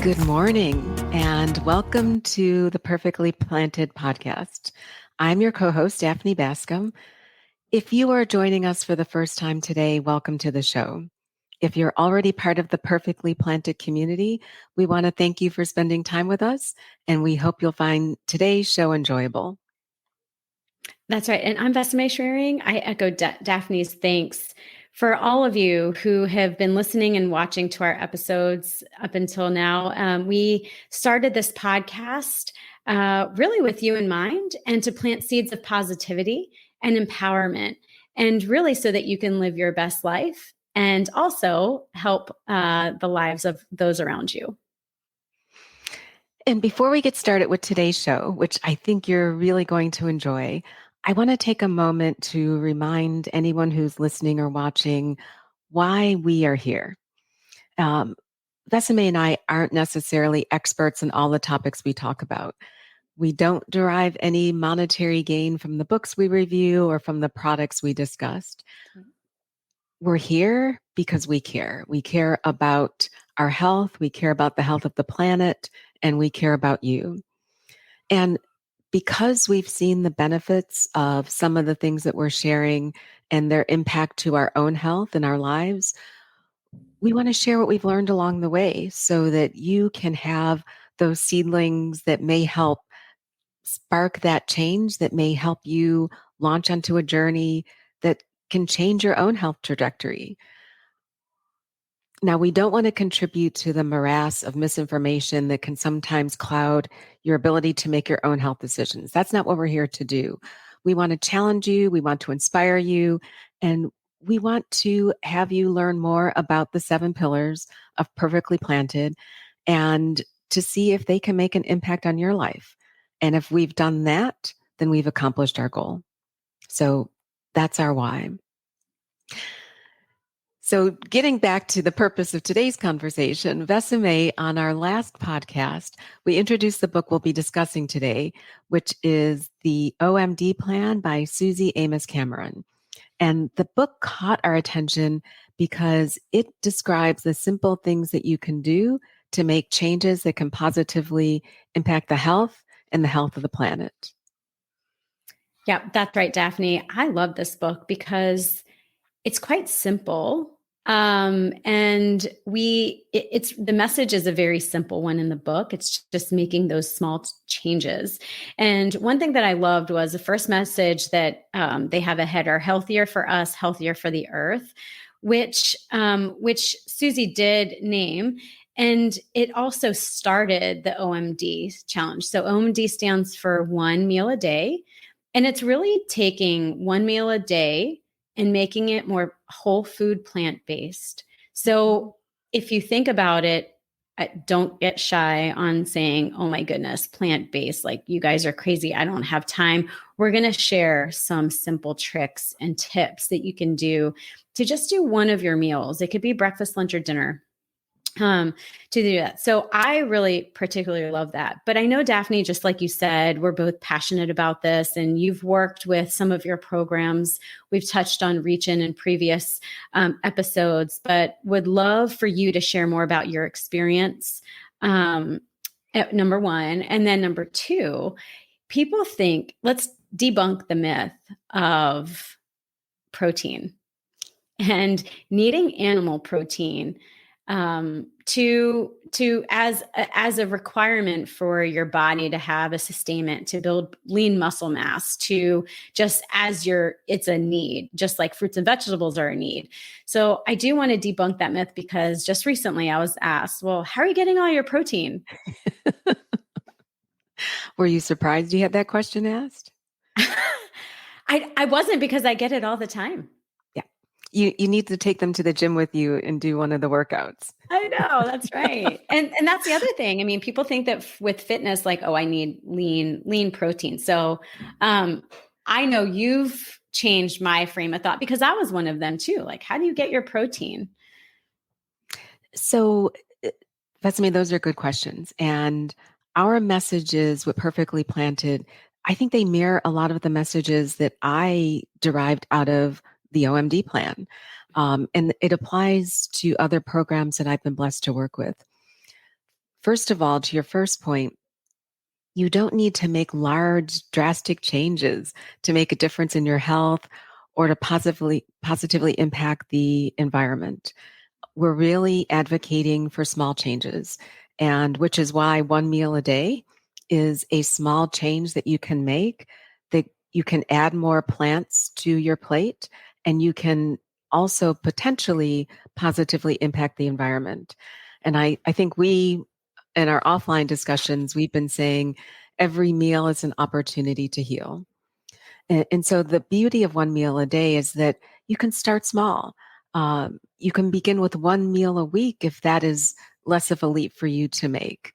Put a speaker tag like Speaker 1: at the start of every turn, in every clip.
Speaker 1: Good morning and welcome to the Perfectly Planted podcast. I'm your co-host, Daphne Bascom. If you are joining us for the first time today, welcome to the show. If you're already part of the Perfectly Planted community, we want to thank you for spending time with us, and we hope you'll find today's show enjoyable.
Speaker 2: That's right. And I'm Vesime Schroering. I echo Daphne's thanks for all of you who have been listening and watching to our episodes up until now. We started this podcast really with you in mind and to plant seeds of positivity and empowerment, and really so that you can live your best life and also help the lives of those around you.
Speaker 1: And before we get started with today's show, which I think you're really going to enjoy, I want to take a moment to remind anyone who's listening or watching why we are here. Vesime and I aren't necessarily experts in all the topics we talk about. We don't derive any monetary gain from the books we review or from the products we discussed. We're here because we care. We care about our health. We care about the health of the planet, and we care about you. And because we've seen the benefits of some of the things that we're sharing and their impact to our own health and our lives, we want to share what we've learned along the way so that you can have those seedlings that may help spark that change, that may help you launch onto a journey that can change your own health trajectory. Now, we don't want to contribute to the morass of misinformation that can sometimes cloud your ability to make your own health decisions. That's not what we're here to do. We want to challenge you. We want to inspire you. And we want to have you learn more about the 7 pillars of Perfectly Planted and to see if they can make an impact on your life. And if we've done that, then we've accomplished our goal. So that's our why. So getting back to the purpose of today's conversation, Vesime, on our last podcast, we introduced the book we'll be discussing today, which is the OMD Plan by Suzy Amis Cameron. And the book caught our attention because it describes the simple things that you can do to make changes that can positively impact the health and the health of the planet.
Speaker 2: Yeah, that's right, Daphne. I love this book because it's quite simple. And it's the message is a very simple one in the book. It's just making those small changes. And one thing that I loved was the first message that they have a header: healthier for us, healthier for the earth, which Suzy did name. And it also started the OMD challenge. So OMD stands for 1 meal a day. And it's really taking 1 meal a day and making it more whole food, plant-based. So if you think about it, don't get shy on saying, oh my goodness, plant-based, like you guys are crazy. I don't have time. We're going to share some simple tricks and tips that you can do to just do one of your meals. It could be breakfast, lunch, or dinner. To do that. So I really particularly love that. But I know, Daphne, just like you said, we're both passionate about this, and you've worked with some of your programs. We've touched on Reach-In in previous episodes, but would love for you to share more about your experience, number one. And then number two, people think, let's debunk the myth of protein and needing animal protein as a requirement for your body to have a sustainment, to build lean muscle mass, to just it's a need, just like fruits and vegetables are a need. So I do want to debunk that myth because just recently I was asked, well, how are you getting all your protein?
Speaker 1: Were you surprised you had that question asked?
Speaker 2: I wasn't, because I get it all the time.
Speaker 1: You need to take them to the gym with you and do one of the workouts.
Speaker 2: I know, that's right. And that's the other thing. I mean, people think that with fitness, like, oh, I need lean protein. So I know you've changed my frame of thought, because I was one of them too. Like, how do you get your protein?
Speaker 1: So, Vesime, those are good questions. And our messages with Perfectly Planted, I think they mirror a lot of the messages that I derived out of the OMD plan. And it applies to other programs that I've been blessed to work with. first of all, to your first point, you don't need to make large, drastic changes to make a difference in your health or to positively impact the environment. We're really advocating for small changes, and which is why one meal a day is a small change that you can make, that you can add more plants to your plate, and you can also potentially positively impact the environment. And I think we, in our offline discussions, we've been saying every meal is an opportunity to heal. And so the beauty of one meal a day is that you can start small. You can begin with one meal a week if that is less of a leap for you to make.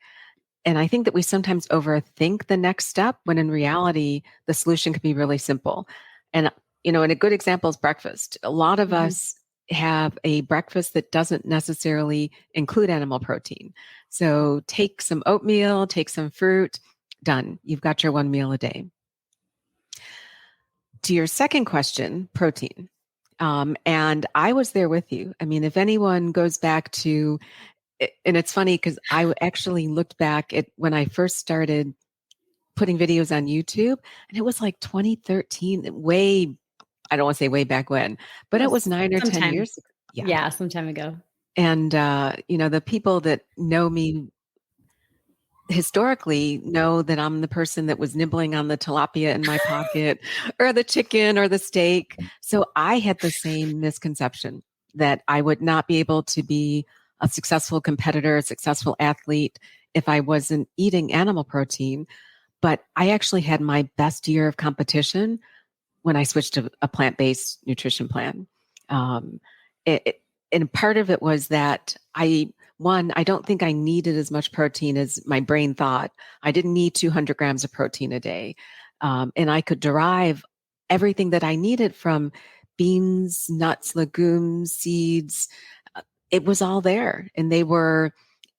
Speaker 1: And I think that we sometimes overthink the next step when in reality, the solution can be really simple. And, and a good example is breakfast. A lot of us have a breakfast that doesn't necessarily include animal protein. So take some oatmeal, take some fruit, done. You've got your one meal a day. To your second question, protein. And I was there with you. I mean, if anyone goes back to, and it's funny because I actually looked back at when I first started putting videos on YouTube, and it was like 2013, I don't want to say way back when, but it was 9 or 10 years ago.
Speaker 2: Yeah, some time ago.
Speaker 1: And, the people that know me historically know that I'm the person that was nibbling on the tilapia in my pocket or the chicken or the steak. So I had the same misconception that I would not be able to be a successful competitor, a successful athlete if I wasn't eating animal protein. But I actually had my best year of competition when I switched to a plant-based nutrition plan. And part of it was that I don't think I needed as much protein as my brain thought. I didn't need 200 grams of protein a day. And I could derive everything that I needed from beans, nuts, legumes, seeds. It was all there. And they were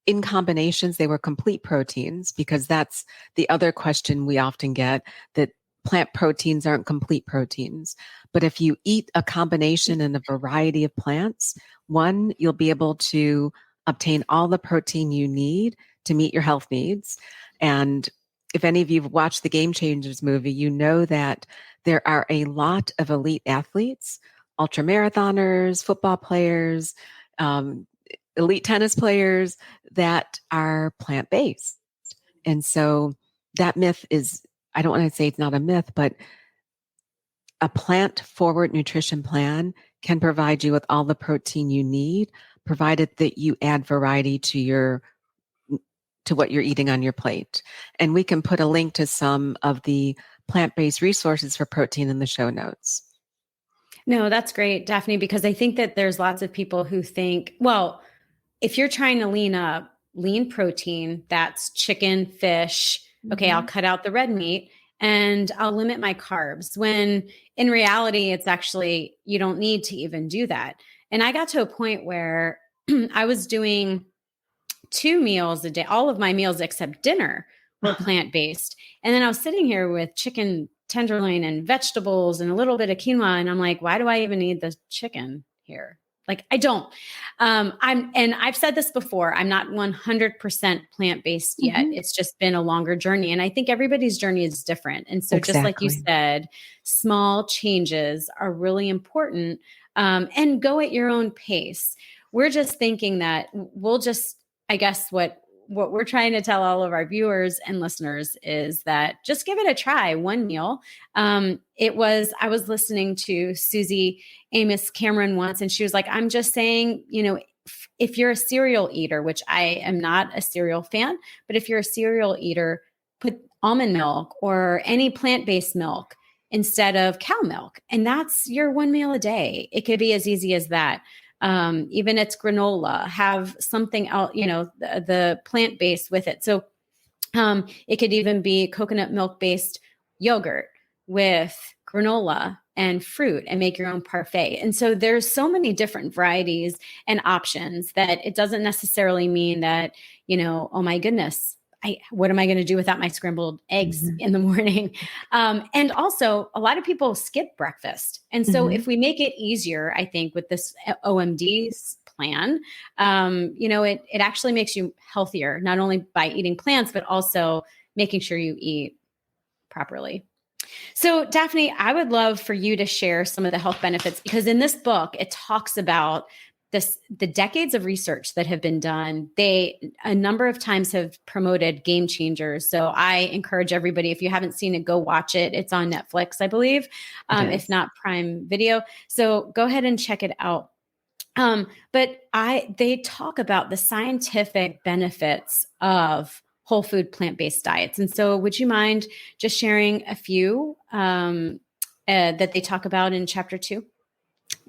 Speaker 1: in combinations, they were complete proteins, because that's the other question we often get, that plant proteins aren't complete proteins. But if you eat a combination and a variety of plants, one, you'll be able to obtain all the protein you need to meet your health needs. And if any of you have watched the Game Changers movie, you know that there are a lot of elite athletes, ultra marathoners, football players, elite tennis players that are plant-based. And so that myth is, I don't want to say it's not a myth, but a plant-forward nutrition plan can provide you with all the protein you need, provided that you add variety to what you're eating on your plate. And we can put a link to some of the plant-based resources for protein in the show notes.
Speaker 2: No, that's great, Daphne, because I think that there's lots of people who think, well, if you're trying to lean protein, that's chicken, fish. Okay, I'll cut out the red meat and I'll limit my carbs, when in reality, it's actually, you don't need to even do that. And I got to a point where I was doing 2 meals a day. All of my meals except dinner were plant-based. And then I was sitting here with chicken tenderloin and vegetables and a little bit of quinoa. And I'm like, why do I even need the chicken here? Like, I don't. And I've said this before, I'm not 100% plant-based yet. It's just been a longer journey. And I think everybody's journey is different. And so just like you said, small changes are really important, and go at your own pace. We're just thinking that we'll just, I guess what we're trying to tell all of our viewers and listeners is that just give it a try, one meal. I was listening to Suzy Amis Cameron once, and she was like, I'm just saying, if you're a cereal eater, which I am not a cereal fan, but if you're a cereal eater, put almond milk or any plant-based milk instead of cow milk. And that's your one meal a day. It could be as easy as that. Even it's granola, have something else, the plant-based with it. So it could even be coconut milk-based yogurt with granola and fruit, and make your own parfait. And so there's so many different varieties and options that it doesn't necessarily mean that, oh my goodness, what am I going to do without my scrambled eggs in the morning? And also, a lot of people skip breakfast. And so if we make it easier, I think with this OMD plan, it actually makes you healthier, not only by eating plants, but also making sure you eat properly. So Daphne, I would love for you to share some of the health benefits, because in this book, it talks about the decades of research that have been done. They a number of times have promoted game changers. So I encourage everybody, if you haven't seen it, go watch it. It's on Netflix, I believe, if not Prime Video. So go ahead and check it out. But they talk about the scientific benefits of whole food plant-based diets. And so would you mind just sharing a few that they talk about in chapter 2?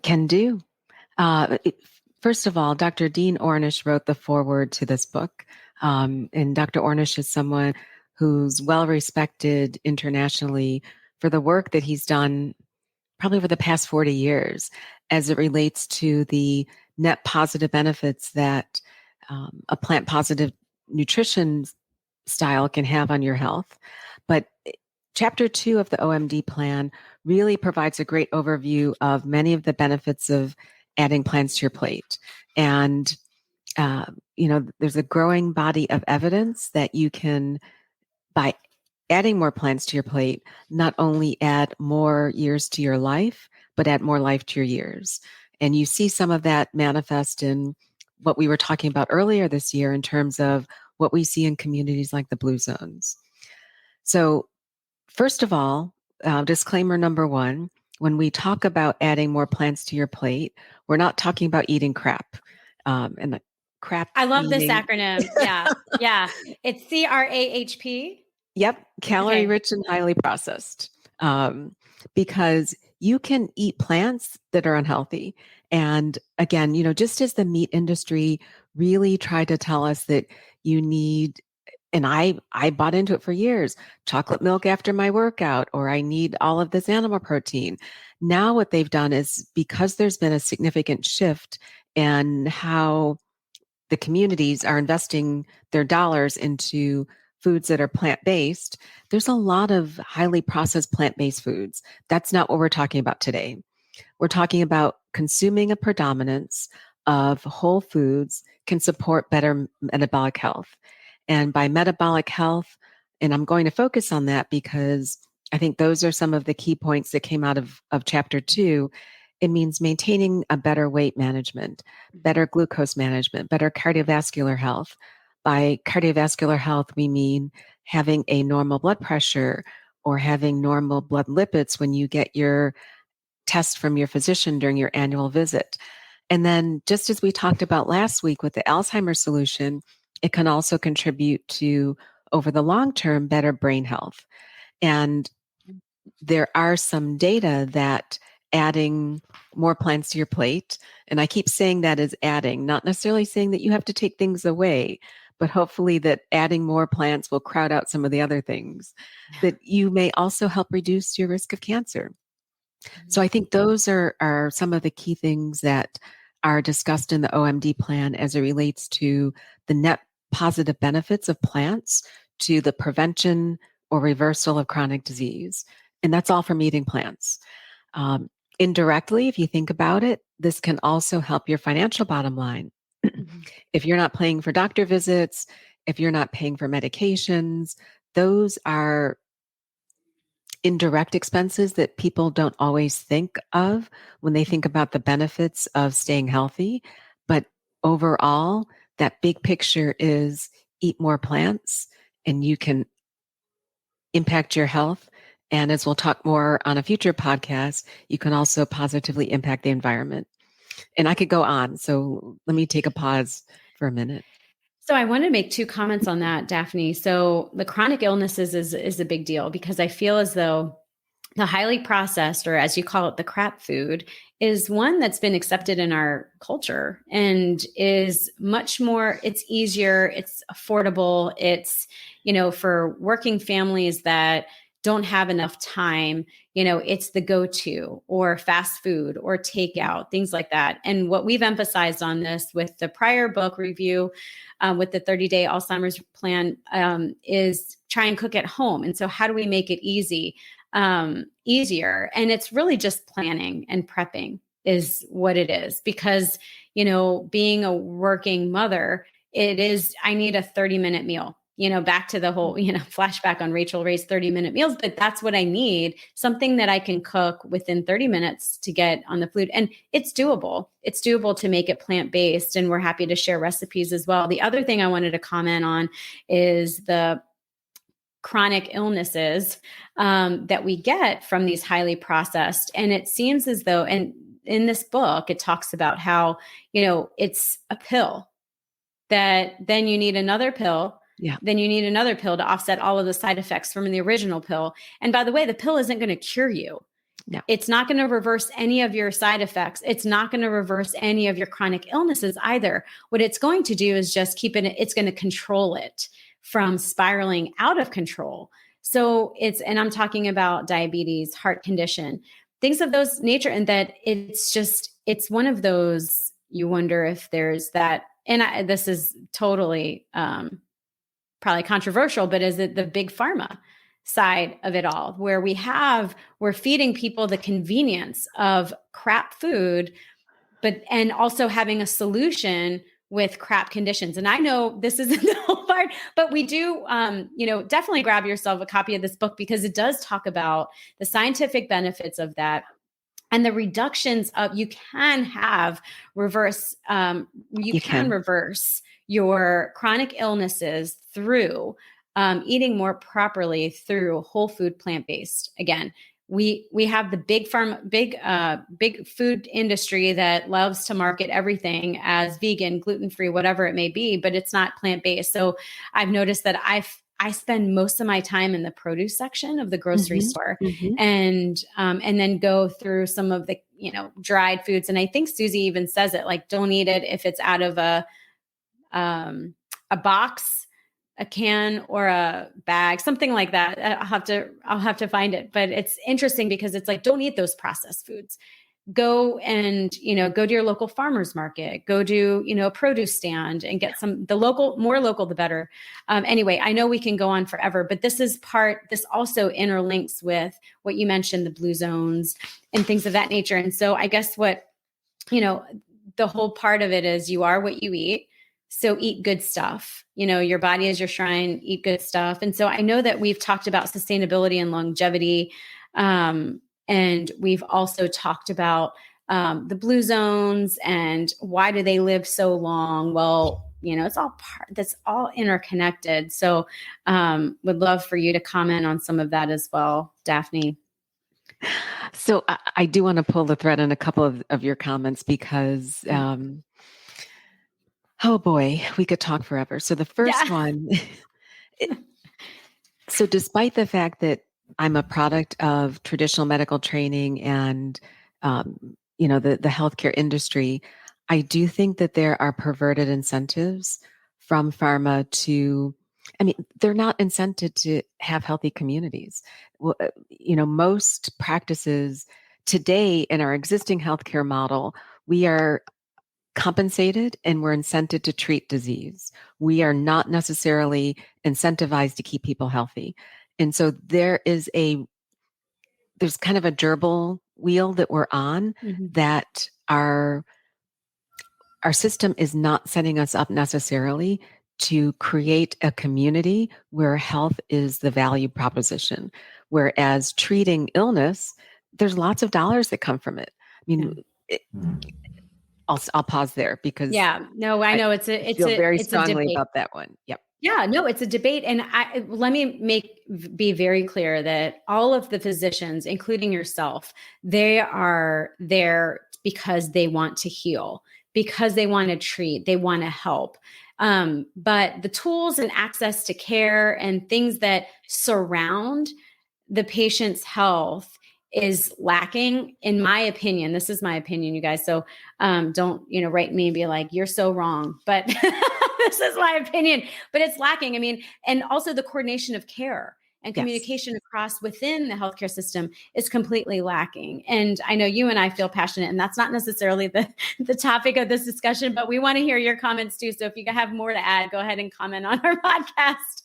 Speaker 1: Can do. First of all, Dr. Dean Ornish wrote the foreword to this book. And Dr. Ornish is someone who's well respected internationally for the work that he's done probably over the past 40 years as it relates to the net positive benefits that a plant positive nutrition style can have on your health. But chapter 2 of the OMD plan really provides a great overview of many of the benefits of adding plants to your plate. And, there's a growing body of evidence that you can, by adding more plants to your plate, not only add more years to your life, but add more life to your years. And you see some of that manifest in what we were talking about earlier this year in terms of what we see in communities like the Blue Zones. So, first of all, disclaimer number 1, when we talk about adding more plants to your plate, we're not talking about eating crap. And the crap
Speaker 2: I love
Speaker 1: eating.
Speaker 2: this acronym. Yeah. Yeah. It's CRAHP.
Speaker 1: Yep. Calorie rich and highly processed. Because you can eat plants that are unhealthy. And again, just as the meat industry really tried to tell us that you need, and I bought into it for years, chocolate milk after my workout, or I need all of this animal protein. Now what they've done is, because there's been a significant shift in how the communities are investing their dollars into foods that are plant-based, there's a lot of highly processed plant-based foods. That's not what we're talking about today. We're talking about consuming a predominance of whole foods can support better metabolic health. And by metabolic health, and I'm going to focus on that because I think those are some of the key points that came out of chapter 2. It means maintaining a better weight management, better glucose management, better cardiovascular health. By cardiovascular health, we mean having a normal blood pressure or having normal blood lipids when you get your test from your physician during your annual visit. And then, just as we talked about last week with the Alzheimer's solution, it can also contribute to, over the long term, better brain health. And there are some data that adding more plants to your plate, and I keep saying that as adding, not necessarily saying that you have to take things away, but hopefully that adding more plants will crowd out some of the other things, that you may also help reduce your risk of cancer. So I think those are some of the key things that are discussed in the OMD plan as it relates to the net positive benefits of plants to the prevention or reversal of chronic disease. And that's all from eating plants. Indirectly, if you think about it, this can also help your financial bottom line. If you're not paying for doctor visits, if you're not paying for medications, those are indirect expenses that people don't always think of when they think about the benefits of staying healthy. But overall, that big picture is eat more plants and you can impact your health. And as we'll talk more on a future podcast, you can also positively impact the environment. And I could go on. So let me take a pause for a minute.
Speaker 2: So I want to make 2 comments on that, Daphne. So the chronic illnesses is a big deal, because I feel as though the highly processed, or as you call it, the crap food, is one that's been accepted in our culture and is much more, it's easier, it's affordable. It's, for working families that don't have enough time, it's the go-to, or fast food or takeout, things like that. And what we've emphasized on this with the prior book review, with the 30-day Alzheimer's plan, is try and cook at home. And so how do we make it easier? And it's really just planning and prepping. is what it is. Because, being a working mother, I need a 30-minute meal, back to the whole, flashback on Rachel Ray's 30-minute meals, but that's what I need. Something that I can cook within 30 minutes to get on the food. And it's doable. It's doable to make it plant-based, and we're happy to share recipes as well. The other thing I wanted to comment on is the chronic illnesses that we get from these highly processed. And it seems as though, and in this book, it talks about how, it's a pill that then you need another pill.
Speaker 1: Yeah.
Speaker 2: Then you need another pill to offset all of the side effects from the original pill. And by the way, the pill isn't going to cure you.
Speaker 1: No.
Speaker 2: It's not going to reverse any of your side effects. It's not going to reverse any of your chronic illnesses either. What it's going to do is just it's going to control it from spiraling out of control. So and I'm talking about diabetes, heart condition, things of those nature. And that it's one of those, you wonder if there's that, and this is totally probably controversial, but is it the big pharma side of it all, where we're feeding people the convenience of crap food, and also having a solution with crap conditions. And I know this isn't the whole part, but we do, definitely grab yourself a copy of this book, because it does talk about the scientific benefits of that. And the reductions of, you can reverse your chronic illnesses through eating more properly through whole food, plant-based. Again, we have the big food industry that loves to market everything as vegan, gluten-free, whatever it may be, but it's not plant-based. So I've noticed that I spend most of my time in the produce section of the grocery store, and then go through some of the, dried foods. And I think Suzy even says it, like, don't eat it if it's out of a box, a can, or a bag, something like that. I'll have to find it, but it's interesting because it's like, don't eat those processed foods. Go and, go to your local farmer's market, go to, a produce stand and get more local, the better. Anyway, I know we can go on forever, but this also interlinks with what you mentioned, the blue zones and things of that nature. And so I guess the whole part of it is, you are what you eat. So eat good stuff. Your body is your shrine, eat good stuff. And so I know that we've talked about sustainability and longevity. And we've also talked about the blue zones and why do they live so long? Well, that's all interconnected. So would love for you to comment on some of that as well, Daphne.
Speaker 1: So I do want to pull the thread on a couple of your comments, because oh boy, we could talk forever. So the first one, so despite the fact that I'm a product of traditional medical training and, the healthcare industry, I do think that there are perverted incentives from pharma they're not incented to have healthy communities. Well, most practices today in our existing healthcare model, we are compensated and we're incented to treat disease. We are not necessarily incentivized to keep people healthy. And so there's kind of a gerbil wheel that we're on, that our system is not setting us up necessarily to create a community where health is the value proposition. Whereas treating illness, there's lots of dollars that come from it. I'll pause there, because
Speaker 2: I know it's
Speaker 1: very strongly about that one. Yep.
Speaker 2: Yeah, no, it's a debate. And let me be very clear that all of the physicians, including yourself, they are there because they want to heal, because they want to treat, they want to help. But the tools and access to care and things that surround the patient's health is lacking, in my opinion. This is my opinion, you guys. So don't, write me and be like, you're so wrong. But this is my opinion, but it's lacking. And also the coordination of care and communication across within the healthcare system is completely lacking. And I know you and I feel passionate, and that's not necessarily the topic of this discussion, but we want to hear your comments too. So if you have more to add, go ahead and comment on our podcast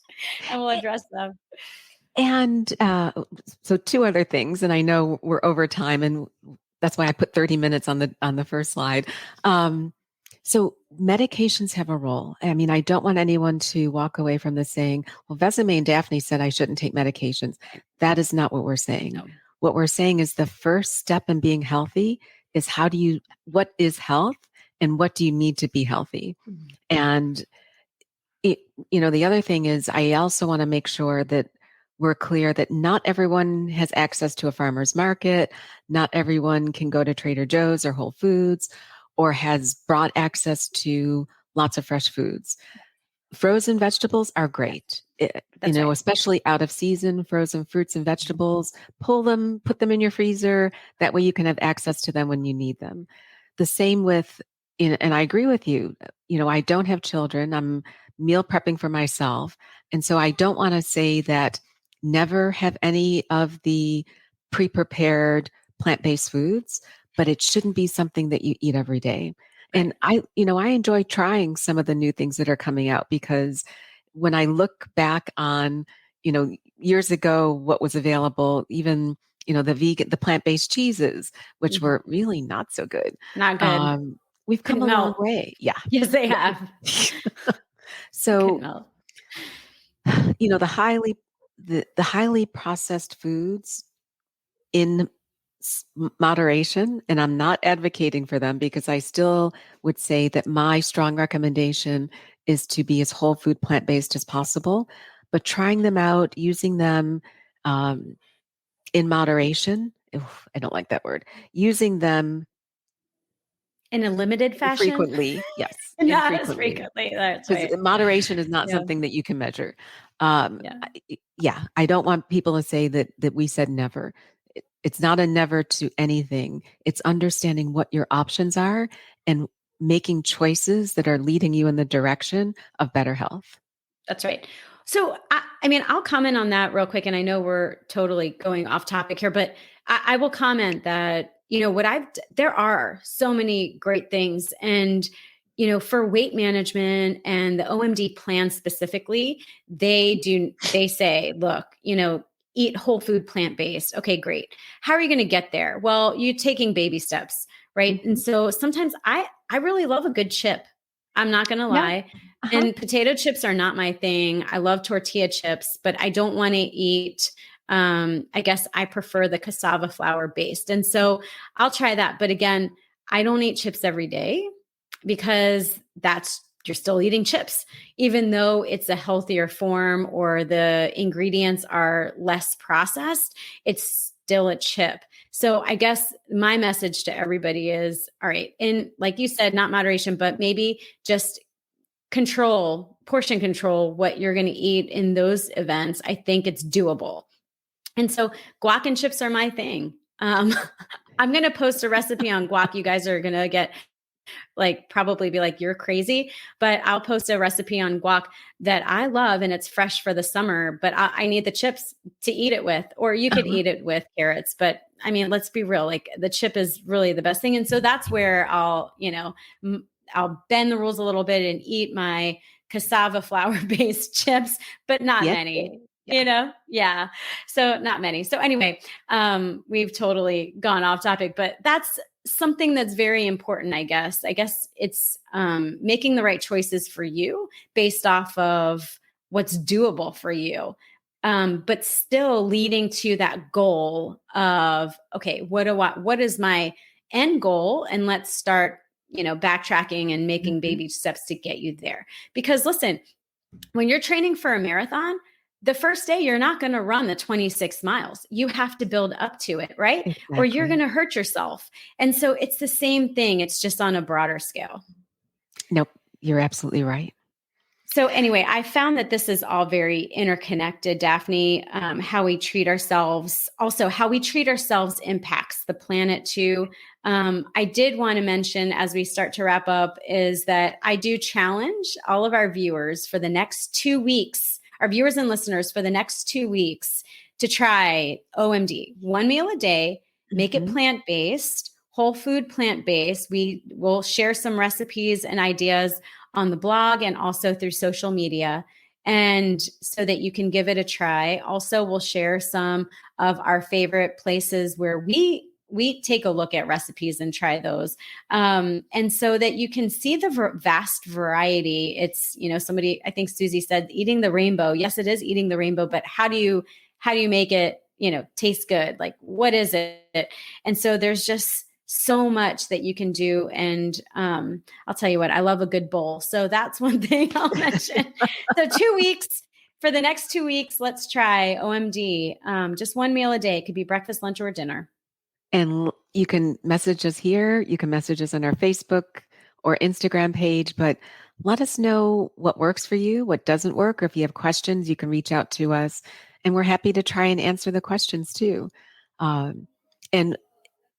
Speaker 2: and we'll address them.
Speaker 1: And so two other things, and I know we're over time, and That's why I put 30 minutes on the first slide. So medications have a role. I mean, I don't want anyone to walk away from this saying, well, Vesime and Daphne said I shouldn't take medications. That is not what we're saying.
Speaker 2: No.
Speaker 1: What we're saying is the first step in being healthy is what is health and what do you need to be healthy?
Speaker 2: Mhm.
Speaker 1: And the other thing is I also want to make sure that we're clear that not everyone has access to a farmer's market. Not everyone can go to Trader Joe's or Whole Foods or has broad access to lots of fresh foods. Frozen vegetables are great.
Speaker 2: That's right.
Speaker 1: Especially out of season, frozen fruits and vegetables, pull them, put them in your freezer. That way you can have access to them when you need them. The same with, and I agree with you, I don't have children. I'm meal prepping for myself. And so I don't want to say that never have any of the pre-prepared plant-based foods, but it shouldn't be something that you eat every day. And I enjoy trying some of the new things that are coming out because when I look back on, years ago, what was available, even, the plant-based cheeses, which were really not so good.
Speaker 2: Not good.
Speaker 1: We've come a long way. Yeah.
Speaker 2: Yes, they have.
Speaker 1: So,
Speaker 2: Melt.
Speaker 1: the highly processed foods in moderation, and I'm not advocating for them because I still would say that my strong recommendation is to be as whole food plant-based as possible, but trying them out, using them in moderation. I don't like that word. Using them
Speaker 2: In a limited fashion?
Speaker 1: infrequently. Yes.
Speaker 2: Not as
Speaker 1: Infrequently.
Speaker 2: frequently. That's
Speaker 1: Because
Speaker 2: right.
Speaker 1: moderation is not
Speaker 2: Yeah.
Speaker 1: something that you can measure.
Speaker 2: Yeah.
Speaker 1: I don't want people to say that we said never. It's not a never to anything. It's understanding what your options are and making choices that are leading you in the direction of better health.
Speaker 2: That's right. So, I mean, I'll comment on that real quick. And I know we're totally going off topic here, but I will comment that, there are so many great things. And, for weight management and the OMD plan specifically, they say, look, eat whole food plant-based. Okay, great. How are you going to get there? Well, you're taking baby steps, right?
Speaker 1: Mm-hmm.
Speaker 2: And so sometimes I really love a good chip. I'm not going to
Speaker 1: Yeah.
Speaker 2: lie.
Speaker 1: Uh-huh.
Speaker 2: And potato chips are not my thing. I love tortilla chips, but I don't want to eat. I guess I prefer the cassava flour based. And so I'll try that. But again, I don't eat chips every day because you're still eating chips, even though it's a healthier form or the ingredients are less processed, it's still a chip. So I guess my message to everybody is, all right, in like you said, not moderation, but maybe just portion control what you're going to eat in those events. I think it's doable. And so guac and chips are my thing. I'm going to post a recipe on guac. You guys are going to get probably be like, you're crazy, but I'll post a recipe on guac that I love and it's fresh for the summer, but I need the chips to eat it with, or you could eat it with carrots. But I mean, let's be real, the chip is really the best thing. And so that's where I'll bend the rules a little bit and eat my cassava flour based chips, but not many. Yeah. So not many. So anyway, we've totally gone off topic, but that's something that's very important, I guess. I guess it's making the right choices for you based off of what's doable for you, but still leading to that goal of, okay, what is my end goal? And let's start, backtracking and making baby steps to get you there. Because listen, when you're training for a marathon, the first day, you're not going to run the 26 miles. You have to build up to it, right?
Speaker 1: Exactly.
Speaker 2: Or you're going to hurt yourself. And so it's the same thing. It's just on a broader scale.
Speaker 1: Nope. You're absolutely right.
Speaker 2: So anyway, I found that this is all very interconnected, Daphne. How we treat ourselves, also how we treat ourselves impacts the planet too. I did want to mention as we start to wrap up is that I do challenge all of our viewers for the next 2 weeks, our viewers and listeners for the next 2 weeks to try OMD, one meal a day, make it plant-based, whole food plant-based. We will share some recipes and ideas on the blog and also through social media. And so that you can give it a try. Also, we'll share some of our favorite places where we we take a look at recipes and try those. And so that you can see the vast variety. It's, somebody, I think Suzy said, eating the rainbow. Yes, it is eating the rainbow, but how do you make it, taste good? Like, what is it? And so there's just so much that you can do. And I'll tell you what, I love a good bowl. So that's one thing I'll mention. So 2 weeks, for the next 2 weeks, let's try OMD. Just one meal a day. It could be breakfast, lunch, or dinner.
Speaker 1: And you can message us here. You can message us on our Facebook or Instagram page, but let us know what works for you, what doesn't work, or if you have questions, you can reach out to us. And we're happy to try and answer the questions too. And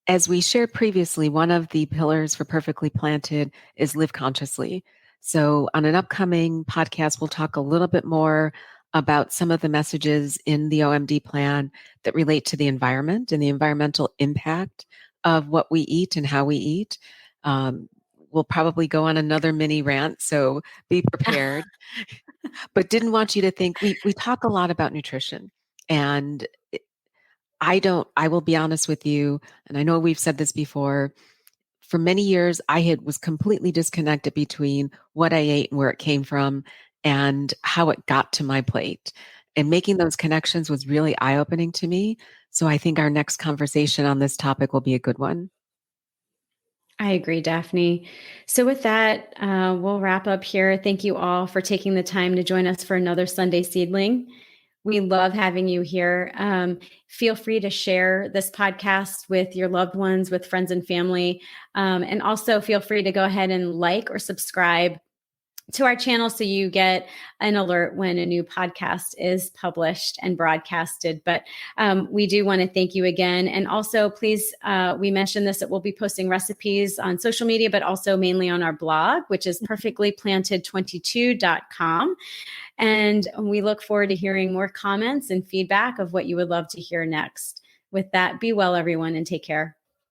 Speaker 1: as we shared previously, one of the pillars for Perfectly Planted is live consciously. So on an upcoming podcast, we'll talk a little bit more about some of the messages in the OMD plan that relate to the environment and the environmental impact of what we eat and how we eat. We'll probably go on another mini rant, so be prepared. But didn't want you to think, we talk a lot about nutrition, and I will be honest with you, and I know we've said this before, for many years, was completely disconnected between what I ate and where it came from and how it got to my plate. And making those connections was really eye-opening to me. So I think our next conversation on this topic will be a good one.
Speaker 2: I agree, Daphne. So with that, we'll wrap up here. Thank you all for taking the time to join us for another Sunday Seedling. We love having you here. Feel free to share this podcast with your loved ones, with friends and family. And also feel free to go ahead and like or subscribe to our channel so you get an alert when a new podcast is published and broadcasted. But we do want to thank you again. And also, please, we mentioned this, that we'll be posting recipes on social media, but also mainly on our blog, which is perfectlyplanted22.com. And we look forward to hearing more comments and feedback of what you would love to hear next. With that, be well, everyone, and take care.